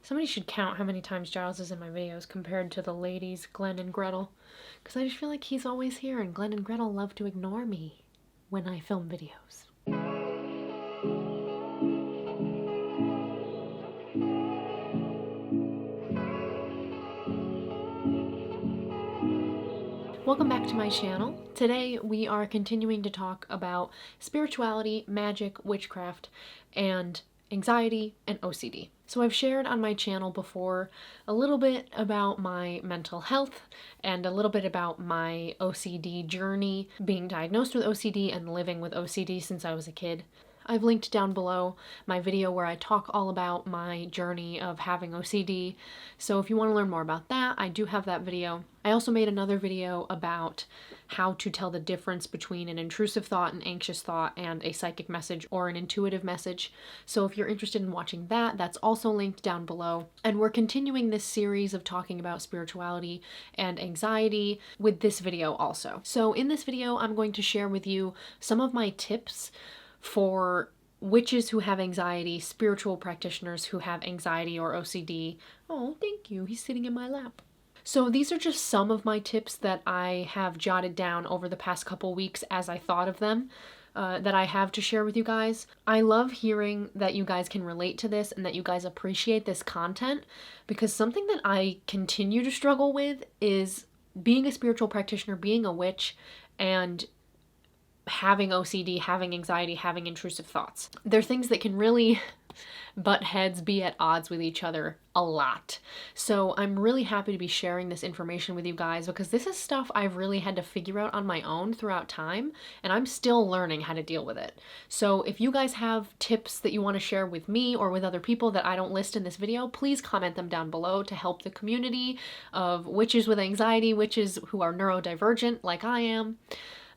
Somebody should count how many times Giles is in my videos compared to the ladies, Glenn and Gretel. Because I just feel like he's always here, and Glenn and Gretel love to ignore me when I film videos. Welcome back to my channel. Today we are continuing to talk about spirituality, magic, witchcraft, and anxiety and OCD. So I've shared on my channel before a little bit about my mental health and a little bit about my OCD journey, being diagnosed with OCD and living with OCD since I was a kid. I've linked down below my video where I talk all about my journey of having OCD, so if you want to learn more about that, I do have that video. I also made another video about how to tell the difference between an intrusive thought, an anxious thought, and a psychic message or an intuitive message. So if you're interested in watching that, that's also linked down below. And we're continuing this series of talking about spirituality and anxiety with this video also. So in this video, I'm going to share with you some of my tips for witches who have anxiety, spiritual practitioners who have anxiety or OCD. Oh, thank you. He's sitting in my lap. So these are just some of my tips that I have jotted down over the past couple weeks as I thought of them, that I have to share with you guys. I love hearing that you guys can relate to this and that you guys appreciate this content, because something that I continue to struggle with is being a spiritual practitioner, being a witch, and having OCD, having anxiety, having intrusive thoughts. They're things that can really butt heads, be at odds with each other a lot. So I'm really happy to be sharing this information with you guys, because this is stuff I've really had to figure out on my own throughout time, and I'm still learning how to deal with it. So if you guys have tips that you want to share with me or with other people that I don't list in this video, please comment them down below to help the community of witches with anxiety, witches who are neurodivergent like I am.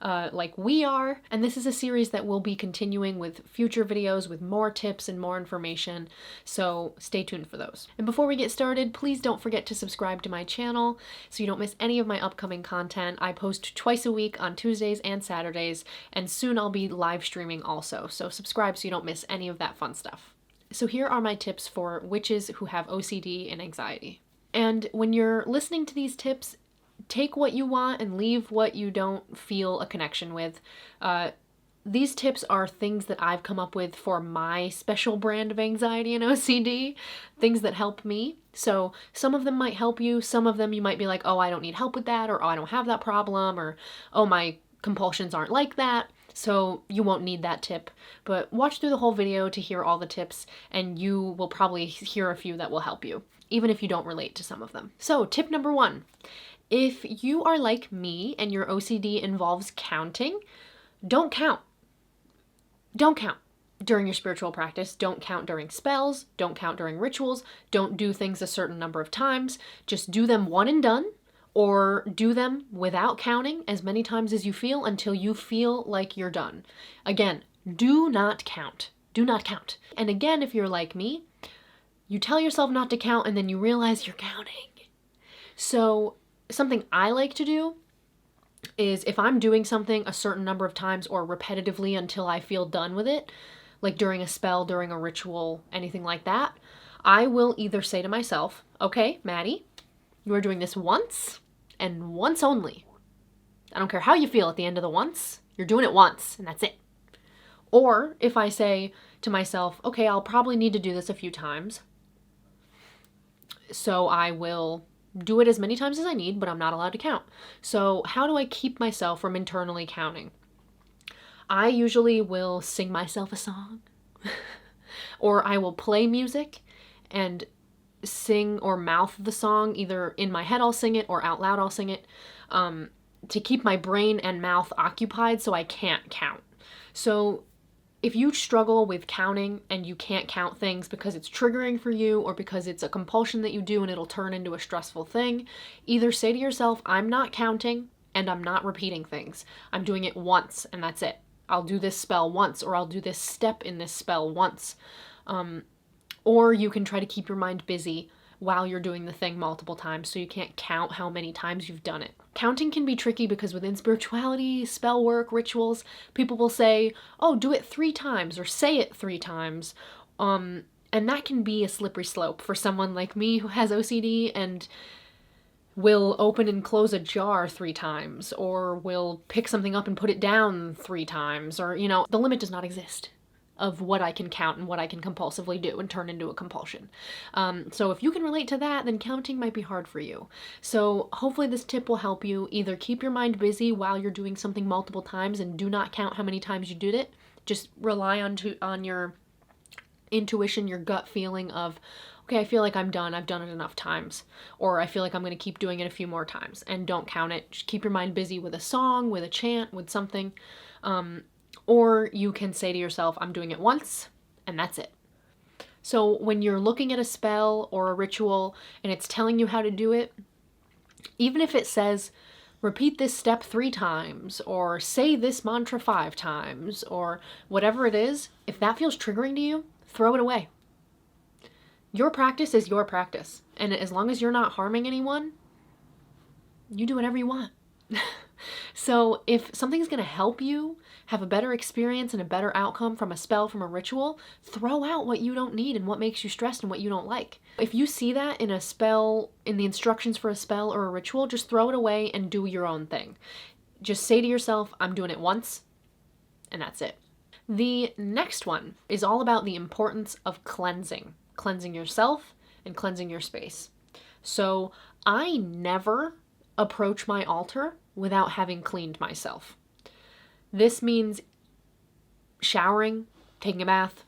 Like we are, and this is a series that will be continuing with future videos with more tips and more information, so stay tuned for those. And before we get started, please don't forget to subscribe to my channel so you don't miss any of my upcoming content. I post twice a week on Tuesdays and Saturdays, and soon I'll be live streaming also, so subscribe so you don't miss any of that fun stuff. So here are my tips for witches who have OCD and anxiety. And when you're listening to these tips, take what you want and leave what you don't feel a connection with. These tips are things that I've come up with for my special brand of anxiety and OCD, things that help me. So some of them might help you, some of them you might be like, oh, I don't need help with that, or oh, I don't have that problem, or oh, my compulsions aren't like that, so you won't need that tip. But watch through the whole video to hear all the tips, and you will probably hear a few that will help you, even if you don't relate to some of them. So tip number 1. If you are like me and your OCD involves counting, don't count. Don't count during your spiritual practice. Don't count during spells. Don't count during rituals. Don't do things a certain number of times. Just do them one and done, or do them without counting as many times as you feel until you feel like you're done. Again, do not count. Do not count. And again, if you're like me, you tell yourself not to count and then you realize you're counting. So something I like to do is if I'm doing something a certain number of times or repetitively until I feel done with it, like during a spell, during a ritual, anything like that, I will either say to myself, okay, Maddie, you are doing this once and once only. I don't care how you feel at the end of the once, you're doing it once and that's it. Or if I say to myself, okay, I'll probably need to do this a few times, so I will do it as many times as I need, but I'm not allowed to count. So how do I keep myself from internally counting? I usually will sing myself a song or I will play music and sing or mouth the song. Either in my head I'll sing it or out loud I'll sing it, to keep my brain and mouth occupied so I can't count. So if you struggle with counting and you can't count things because it's triggering for you or because it's a compulsion that you do and it'll turn into a stressful thing, either say to yourself, I'm not counting and I'm not repeating things. I'm doing it once and that's it. I'll do this spell once, or I'll do this step in this spell once. Or you can try to keep your mind busy while you're doing the thing multiple times so you can't count how many times you've done it. Counting can be tricky because within spirituality, spell work, rituals, people will say, oh, do it 3 times or say it 3 times. And And that can be a slippery slope for someone like me who has OCD and will open and close a jar 3 times, or will pick something up and put it down 3 times, or, the limit does not exist of what I can count and what I can compulsively do and turn into a compulsion. So if you can relate to that, then counting might be hard for you. So hopefully this tip will help you either keep your mind busy while you're doing something multiple times and do not count how many times you did it. Just rely on your intuition, your gut feeling of, okay, I feel like I'm done. I've done it enough times. Or I feel like I'm going to keep doing it a few more times. And don't count it. Just keep your mind busy with a song, with a chant, with something. Or you can say to yourself, I'm doing it once, and that's it. So when you're looking at a spell or a ritual and it's telling you how to do it, even if it says, repeat this step 3 times, or say this mantra 5 times, or whatever it is, if that feels triggering to you, throw it away. Your practice is your practice. And as long as you're not harming anyone, you do whatever you want. So if something's going to help you have a better experience and a better outcome from a spell, from a ritual, throw out what you don't need and what makes you stressed and what you don't like. If you see that in a spell, in the instructions for a spell or a ritual, just throw it away and do your own thing. Just say to yourself, I'm doing it once, and that's it. The next one is all about the importance of cleansing yourself and cleansing your space. So I never approach my altar without having cleaned myself. This means showering, taking a bath,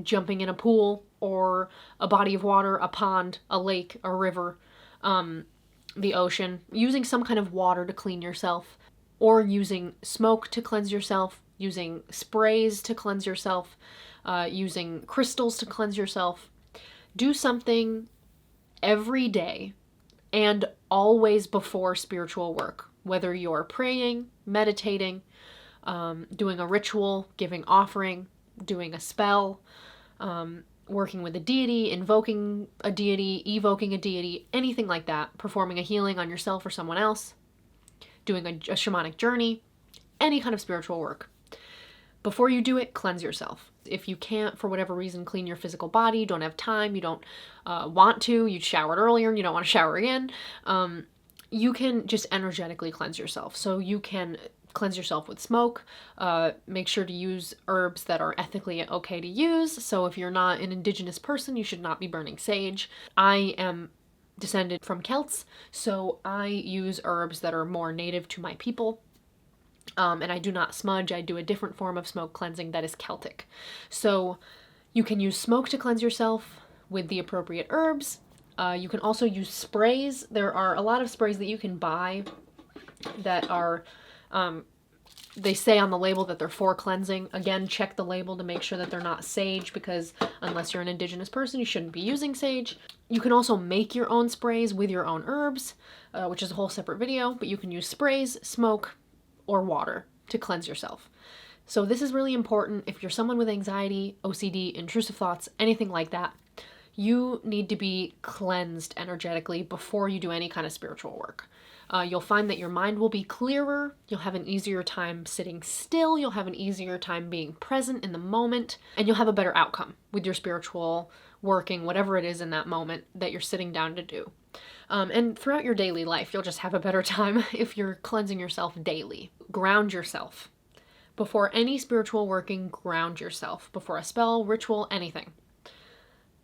jumping in a pool or a body of water, a pond, a lake, a river, the ocean, using some kind of water to clean yourself, or using smoke to cleanse yourself, using sprays to cleanse yourself, using crystals to cleanse yourself. Do something every day and always before spiritual work, whether you're praying, meditating, doing a ritual, giving offering, doing a spell, working with a deity, invoking a deity, evoking a deity, anything like that, performing a healing on yourself or someone else, doing a shamanic journey, any kind of spiritual work. Before you do it, cleanse yourself. If you can't, for whatever reason, clean your physical body, you don't have time, you don't want to, you showered earlier and you don't want to shower again, you can just energetically cleanse yourself. So you can cleanse yourself with smoke. Make sure to use herbs that are ethically okay to use. So if you're not an indigenous person, you should not be burning sage. I am descended from Celts, so I use herbs that are more native to my people. And I do not smudge. I do a different form of smoke cleansing that is Celtic. So you can use smoke to cleanse yourself with the appropriate herbs. You can also use sprays. There are a lot of sprays that you can buy that are, they say on the label that they're for cleansing. Again, check the label to make sure that they're not sage, because unless you're an indigenous person, you shouldn't be using sage. You can also make your own sprays with your own herbs, which is a whole separate video, but you can use sprays, smoke, or water to cleanse yourself. So this is really important. If you're someone with anxiety, OCD, intrusive thoughts, anything like that, you need to be cleansed energetically before you do any kind of spiritual work. You'll find that your mind will be clearer, you'll have an easier time sitting still, you'll have an easier time being present in the moment, and you'll have a better outcome with your spiritual working, whatever it is in that moment that you're sitting down to do. And throughout your daily life, you'll just have a better time if you're cleansing yourself daily. Ground yourself. Before any spiritual working, ground yourself. Before a spell, ritual, anything.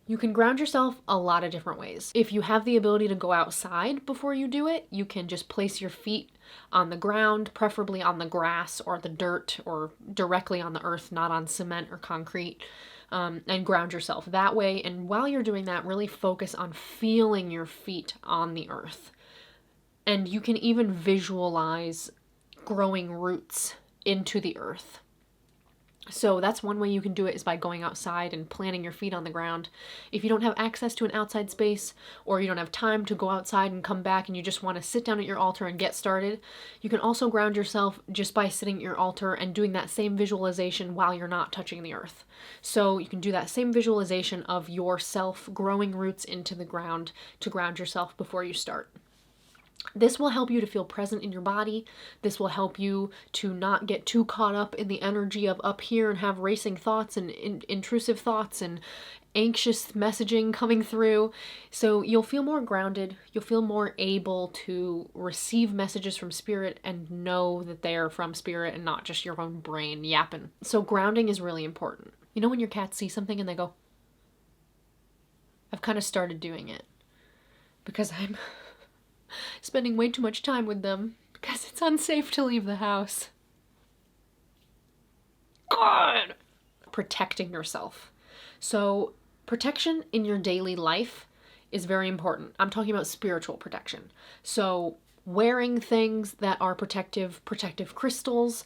You can ground yourself a lot of different ways. If you have the ability to go outside before you do it, you can just place your feet on the ground, preferably on the grass or the dirt, or directly on the earth, not on cement or concrete. And ground yourself that way. And while you're doing that, really focus on feeling your feet on the earth. And you can even visualize growing roots into the earth. So that's one way you can do it, is by going outside and planting your feet on the ground. If you don't have access to an outside space, or you don't have time to go outside and come back and you just want to sit down at your altar and get started, you can also ground yourself just by sitting at your altar and doing that same visualization while you're not touching the earth. So you can do that same visualization of yourself growing roots into the ground to ground yourself before you start. This will help you to feel present in your body. This will help you to not get too caught up in the energy of up here and have racing thoughts and intrusive thoughts and anxious messaging coming through. So you'll feel more grounded. You'll feel more able to receive messages from spirit and know that they are from spirit and not just your own brain yapping. So grounding is really important. You know when your cats see something and they go, I've kind of started doing it because I'm spending way too much time with them because it's unsafe to leave the house. God! Protecting yourself. So protection in your daily life is very important. I'm talking about spiritual protection. So wearing things that are protective crystals,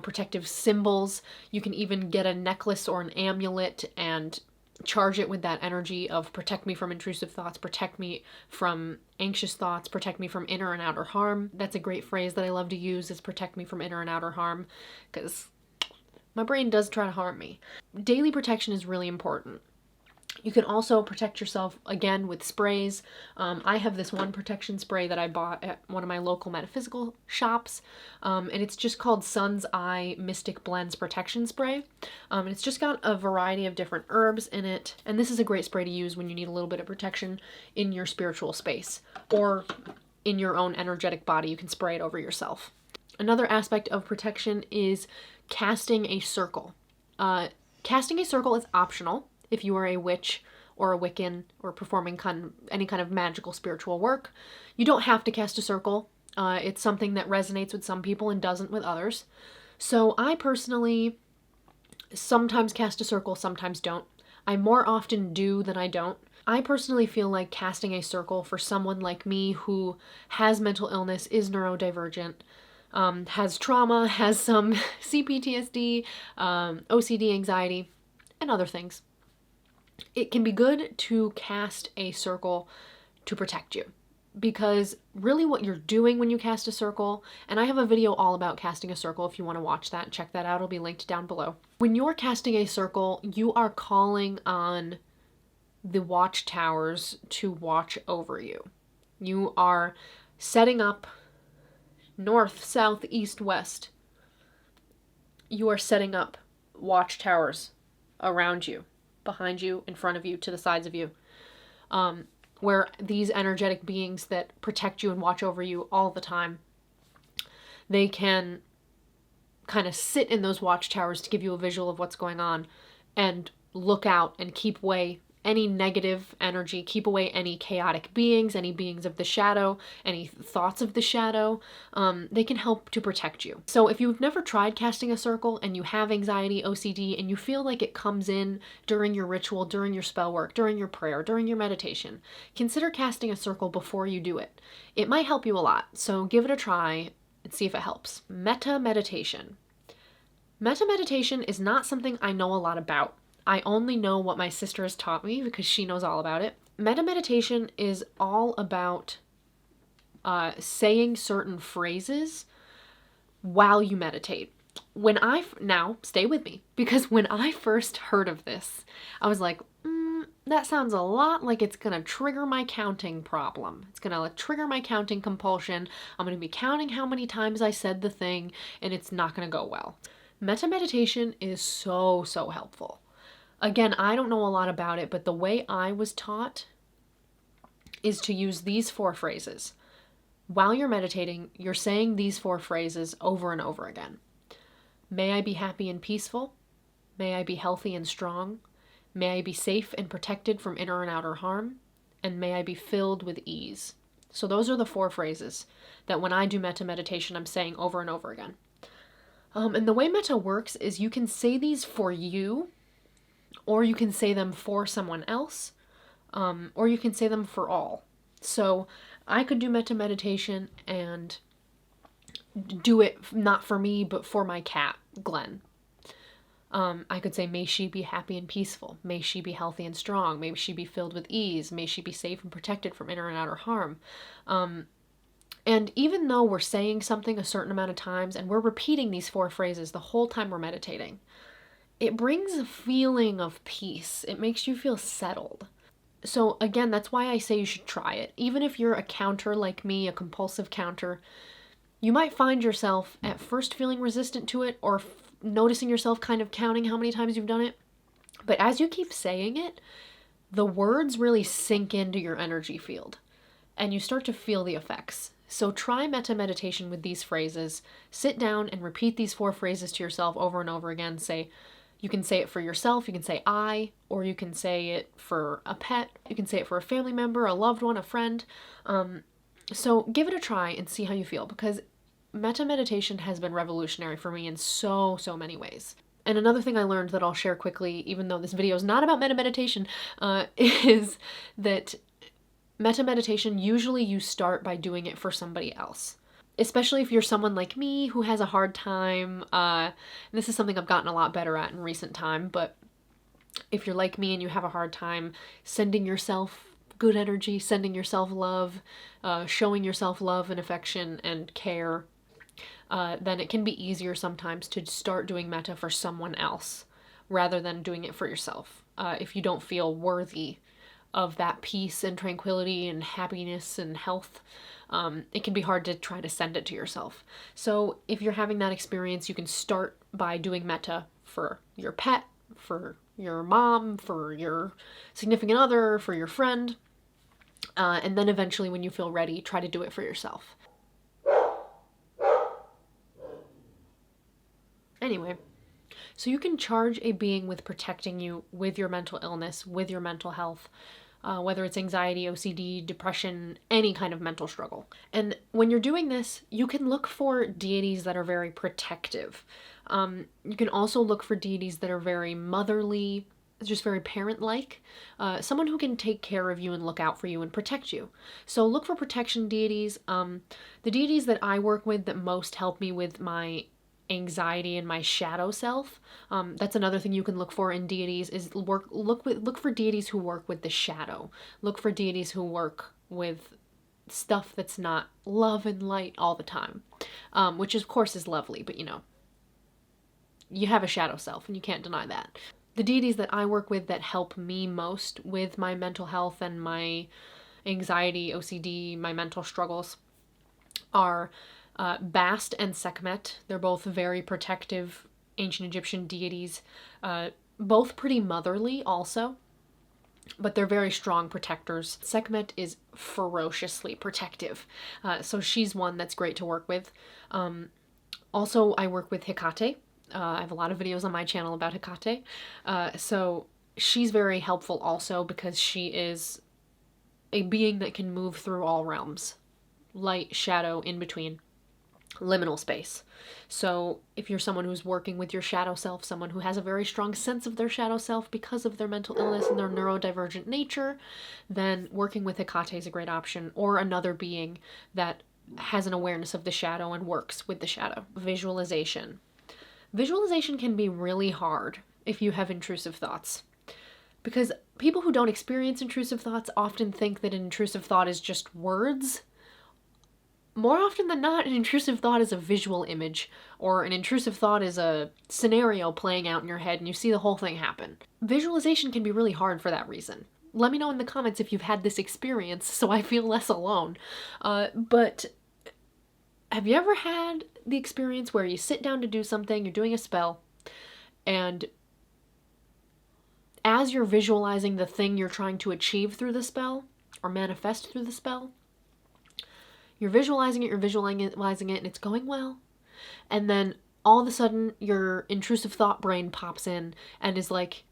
protective symbols. You can even get a necklace or an amulet and charge it with that energy of protect me from intrusive thoughts, protect me from anxious thoughts, protect me from inner and outer harm. That's a great phrase that I love to use, is protect me from inner and outer harm, because my brain does try to harm me. Daily protection is really important. You can also protect yourself, again, with sprays. I have this one protection spray that I bought at one of my local metaphysical shops, and it's just called Sun's Eye Mystic Blends Protection Spray. And it's just got a variety of different herbs in it, and this is a great spray to use when you need a little bit of protection in your spiritual space, or in your own energetic body. You can spray it over yourself. Another aspect of protection is casting a circle. Casting a circle is optional if you are a witch or a Wiccan or performing any kind of magical spiritual work. You don't have to cast a circle. It's something that resonates with some people and doesn't with others. So I personally sometimes cast a circle, sometimes don't. I more often do than I don't. I personally feel like casting a circle for someone like me who has mental illness, is neurodivergent, has trauma, has some CPTSD, OCD, anxiety, and other things. It can be good to cast a circle to protect you, because really what you're doing when you cast a circle, and I have a video all about casting a circle if you want to watch that, check that out, it'll be linked down below. When you're casting a circle, you are calling on the watchtowers to watch over you. You are setting up north, south, east, west. You are setting up watchtowers around you, behind you, in front of you, to the sides of you, where these energetic beings that protect you and watch over you all the time, they can kind of sit in those watchtowers to give you a visual of what's going on and look out and keep away any negative energy, keep away any chaotic beings, any beings of the shadow, any thoughts of the shadow. They can help to protect you. So if you've never tried casting a circle and you have anxiety, OCD, and you feel like it comes in during your ritual, during your spell work, during your prayer, during your meditation, consider casting a circle before you do it. It might help you a lot, so give it a try and see if it helps. Metta meditation. Metta meditation is not something I know a lot about. I only know what my sister has taught me because she knows all about it. Metta meditation is all about saying certain phrases while you meditate. Now, stay with me, because when I first heard of this, I was like, that sounds a lot like it's going to trigger my counting problem. It's going to trigger my counting compulsion. I'm going to be counting how many times I said the thing, and it's not going to go well. Metta meditation is so, so helpful. Again, I don't know a lot about it, but the way I was taught is to use these 4 phrases. While you're meditating, you're saying these 4 phrases over and over again. May I be happy and peaceful. May I be healthy and strong. May I be safe and protected from inner and outer harm. And may I be filled with ease. So those are the 4 phrases that when I do metta meditation, I'm saying over and over again. And the way metta works is you can say these for you, or you can say them for someone else, or you can say them for all. So I could do metta meditation and do it not for me, but for my cat, Glenn. I could say, may she be happy and peaceful. May she be healthy and strong. May she be filled with ease. May she be safe and protected from inner and outer harm. And even though we're saying something a certain amount of times and we're repeating these 4 phrases the whole time we're meditating, it brings a feeling of peace. It makes you feel settled. So again, that's why I say you should try it. Even if you're a counter like me, a compulsive counter, you might find yourself at first feeling resistant to it, or noticing yourself kind of counting how many times you've done it. But as you keep saying it, the words really sink into your energy field and you start to feel the effects. So try metta meditation with these phrases. Sit down and repeat these 4 phrases to yourself over and over again. You can say it for yourself, you can say I, or you can say it for a pet, you can say it for a family member, a loved one, a friend. So give it a try and see how you feel, because metta meditation has been revolutionary for me in so many ways. And another thing I learned that I'll share quickly, even though this video is not about metta meditation, is that metta meditation, usually you start by doing it for somebody else. Especially if you're someone like me who has a hard time, this is something I've gotten a lot better at in recent time, but if you're like me and you have a hard time sending yourself good energy, sending yourself love, showing yourself love and affection and care, then it can be easier sometimes to start doing metta for someone else rather than doing it for yourself. If you don't feel worthy of that peace and tranquility and happiness and health, it can be hard to try to send it to yourself. So if you're having that experience, you can start by doing metta for your pet, for your mom, for your significant other, for your friend, and then eventually when you feel ready, try to do it for yourself. Anyway, so you can charge a being with protecting you with your mental illness, with your mental health, whether it's anxiety, OCD, depression, any kind of mental struggle. And when you're doing this, you can look for deities that are very protective. You can also look for deities that are very motherly, just very parent-like, someone who can take care of you and look out for you and protect you. So look for protection deities. The deities that I work with that most help me with my anxiety and my shadow self. That's another thing you can look for in deities, is look for deities who work with the shadow. Look for deities who work with stuff that's not love and light all the time, which of course is lovely, but you have a shadow self and you can't deny that. The deities that I work with that help me most with my mental health and my anxiety, OCD, my mental struggles are Bast and Sekhmet. They're both very protective ancient Egyptian deities, both pretty motherly also, but they're very strong protectors. Sekhmet is ferociously protective, so she's one that's great to work with. Also, I work with Hecate. I have a lot of videos on my channel about Hecate, so she's very helpful also because she is a being that can move through all realms. Light, shadow, in between. Liminal space. So if you're someone who's working with your shadow self, someone who has a very strong sense of their shadow self because of their mental illness and their neurodivergent nature, then working with Hecate is a great option, or another being that has an awareness of the shadow and works with the shadow. Visualization. Visualization can be really hard if you have intrusive thoughts, because people who don't experience intrusive thoughts often think that an intrusive thought is just words. More often than not, an intrusive thought is a visual image, or an intrusive thought is a scenario playing out in your head and you see the whole thing happen. Visualization can be really hard for that reason. Let me know in the comments if you've had this experience so I feel less alone. But have you ever had the experience where you sit down to do something, you're doing a spell, and as you're visualizing the thing you're trying to achieve through the spell, or manifest through the spell, you're visualizing it, and it's going well. And then all of a sudden, your intrusive thought brain pops in and is like,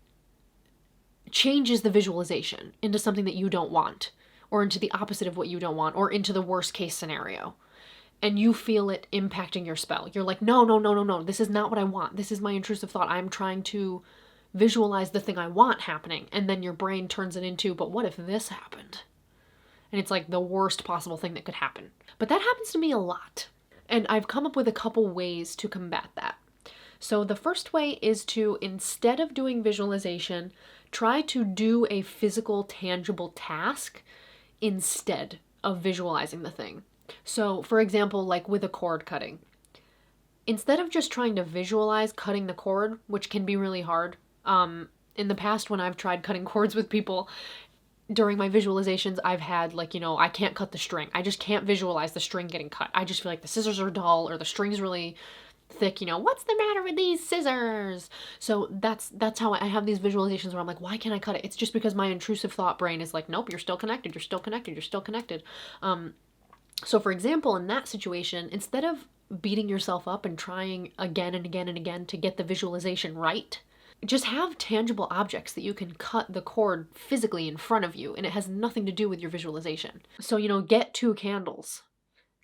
changes the visualization into something that you don't want, or into the opposite of what you don't want, or into the worst case scenario. And you feel it impacting your spell. You're like, no, this is not what I want. This is my intrusive thought. I'm trying to visualize the thing I want happening. And then your brain turns it into, but what if this happened? And it's like the worst possible thing that could happen. But that happens to me a lot. And I've come up with a couple ways to combat that. So the first way is to, instead of doing visualization, try to do a physical, tangible task instead of visualizing the thing. So for example, like with a cord cutting, instead of just trying to visualize cutting the cord, which can be really hard. In the past, when I've tried cutting cords with people, during my visualizations, I've had I can't cut the string. I just can't visualize the string getting cut. I just feel like the scissors are dull or the string's really thick, what's the matter with these scissors? So that's how I have these visualizations where I'm like, why can't I cut it? It's just because my intrusive thought brain is like, nope, you're still connected, you're still connected, you're still connected. So for example, in that situation, instead of beating yourself up and trying again and again and again to get the visualization right, just have tangible objects that you can cut the cord physically in front of you, and it has nothing to do with your visualization. So, get 2 candles,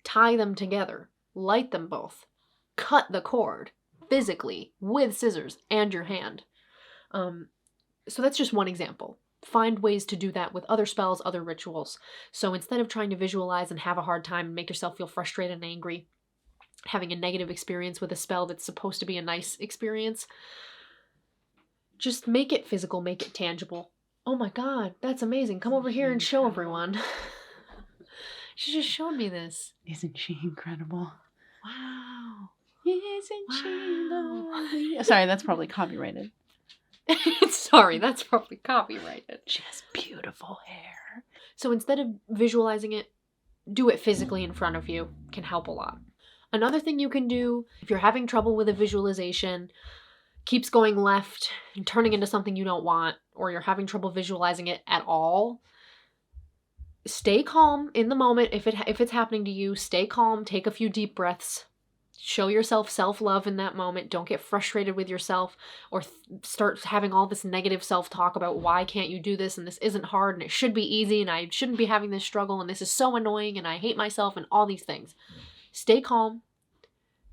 tie them together, light them both, cut the cord physically with scissors and your hand. So that's just one example. Find ways to do that with other spells, other rituals. So instead of trying to visualize and have a hard time and make yourself feel frustrated and angry, having a negative experience with a spell that's supposed to be a nice experience, just make it physical, make it tangible. Oh my God, that's amazing. Come over here and show everyone. She just showed me this. Isn't she incredible? Wow. Isn't she lovely? Sorry, that's probably copyrighted. Sorry, that's probably copyrighted. She has beautiful hair. So instead of visualizing it, do it physically in front of you. Can help a lot. Another thing you can do, if you're having trouble with a visualization, keeps going left and turning into something you don't want, or you're having trouble visualizing it at all, stay calm in the moment. If it's happening to you, stay calm, take a few deep breaths. Show yourself self-love in that moment. Don't get frustrated with yourself or start having all this negative self-talk about why can't you do this and this isn't hard and it should be easy and I shouldn't be having this struggle and this is so annoying and I hate myself and all these things. Stay calm.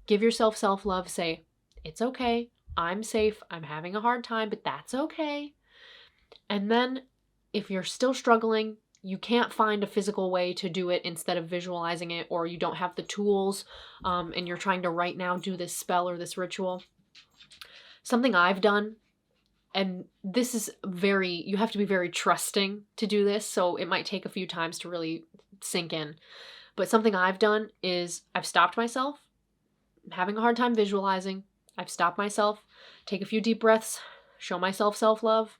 Give yourself self-love. Say, it's okay. I'm safe. I'm having a hard time, but that's okay. And then if you're still struggling, you can't find a physical way to do it instead of visualizing it, or you don't have the tools, and you're trying to right now do this spell or this ritual. Something I've done, and this is you have to be very trusting to do this, so it might take a few times to really sink in. But something I've done is I've stopped myself. I'm having a hard time visualizing. I've stopped myself, take a few deep breaths, show myself self-love,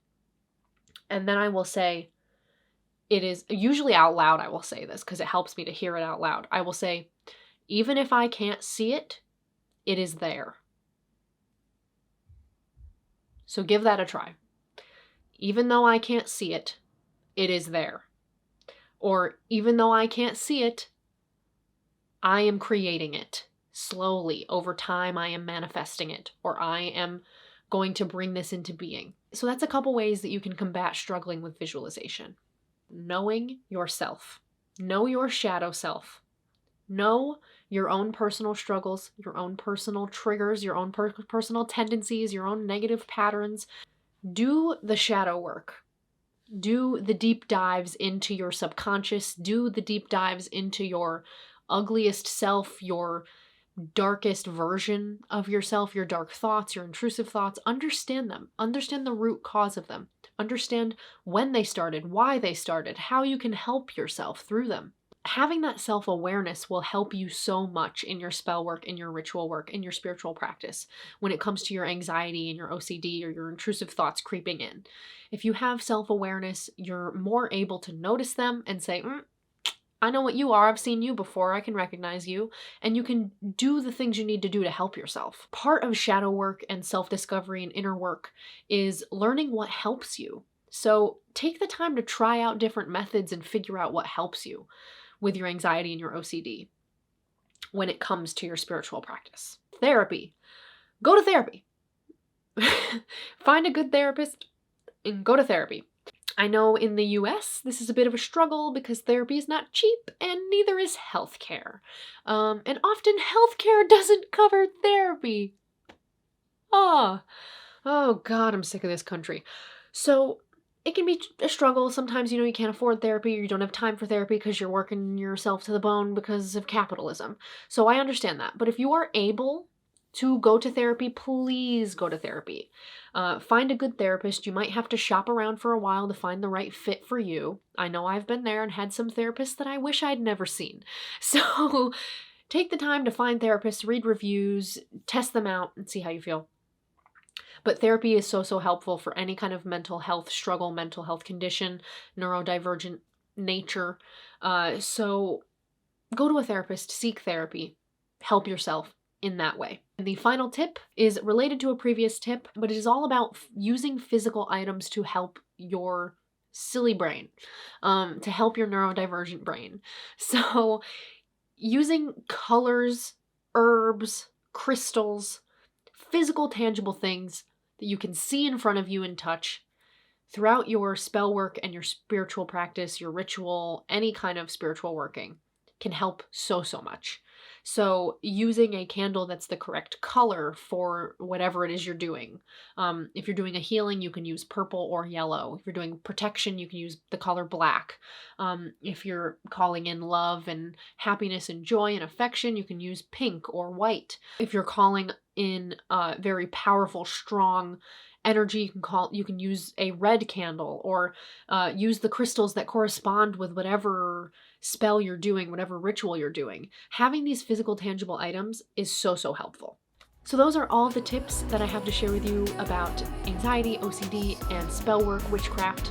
and then I will say, it is usually out loud. I will say this because it helps me to hear it out loud. I will say, even if I can't see it, it is there. So give that a try. Even though I can't see it, it is there. Or even though I can't see it, I am creating it. Slowly, over time, I am manifesting it. Or I am going to bring this into being. So that's a couple ways that you can combat struggling with visualization. Knowing yourself. Know your shadow self. Know your own personal struggles, your own personal triggers, your own personal tendencies, your own negative patterns. Do the shadow work. Do the deep dives into your subconscious. Do the deep dives into your ugliest self, your darkest version of yourself, your dark thoughts, your intrusive thoughts. Understand them. Understand the root cause of them. Understand when they started, why they started, how you can help yourself through them. Having that self-awareness will help you so much in your spell work, in your ritual work, in your spiritual practice, when it comes to your anxiety and your OCD or your intrusive thoughts creeping in. If you have self-awareness, you're more able to notice them and say, I know what you are. I've seen you before. I can recognize you. And you can do the things you need to do to help yourself. Part of shadow work and self-discovery and inner work is learning what helps you. So take the time to try out different methods and figure out what helps you with your anxiety and your OCD when it comes to your spiritual practice. Therapy. Go to therapy. Find a good therapist and go to therapy. I know in the US, this is a bit of a struggle because therapy is not cheap and neither is healthcare. And often healthcare doesn't cover therapy. Oh God, I'm sick of this country. So it can be a struggle. Sometimes, you can't afford therapy or you don't have time for therapy because you're working yourself to the bone because of capitalism. So I understand that. But if you are able to go to therapy, please go to therapy. Find a good therapist. You might have to shop around for a while to find the right fit for you. I know I've been there and had some therapists that I wish I'd never seen. So take the time to find therapists, read reviews, test them out, and see how you feel. But therapy is so helpful for any kind of mental health struggle, mental health condition, neurodivergent nature. So go to a therapist, seek therapy, help yourself. in that way. And the final tip is related to a previous tip, but it is all about using physical items to help your silly brain, to help your neurodivergent brain. So using colors, herbs, crystals, physical, tangible things that you can see in front of you and touch throughout your spell work and your spiritual practice, your ritual, any kind of spiritual working can help so much. So using a candle that's the correct color for whatever it is you're doing. If you're doing a healing, you can use purple or yellow. If you're doing protection, you can use the color black. If you're calling in love and happiness and joy and affection, you can use pink or white. If you're calling in very powerful, strong energy, you can use a red candle, or use the crystals that correspond with whatever spell you're doing, whatever ritual you're doing. Having these physical, tangible items is so helpful. So those are all the tips that I have to share with you about anxiety, OCD, and spell work, witchcraft.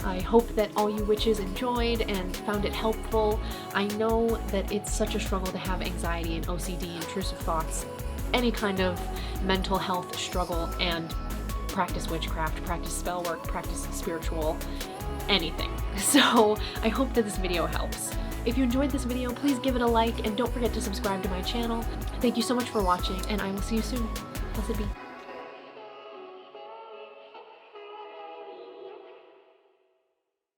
I hope that all you witches enjoyed and found it helpful. I know that it's such a struggle to have anxiety and OCD, intrusive thoughts, any kind of mental health struggle, and practice witchcraft, practice spell work, practice spiritual, anything. So I hope that this video helps. If you enjoyed this video, please give it a like and don't forget to subscribe to my channel. Thank you so much for watching, and I will see you soon. Blessed be.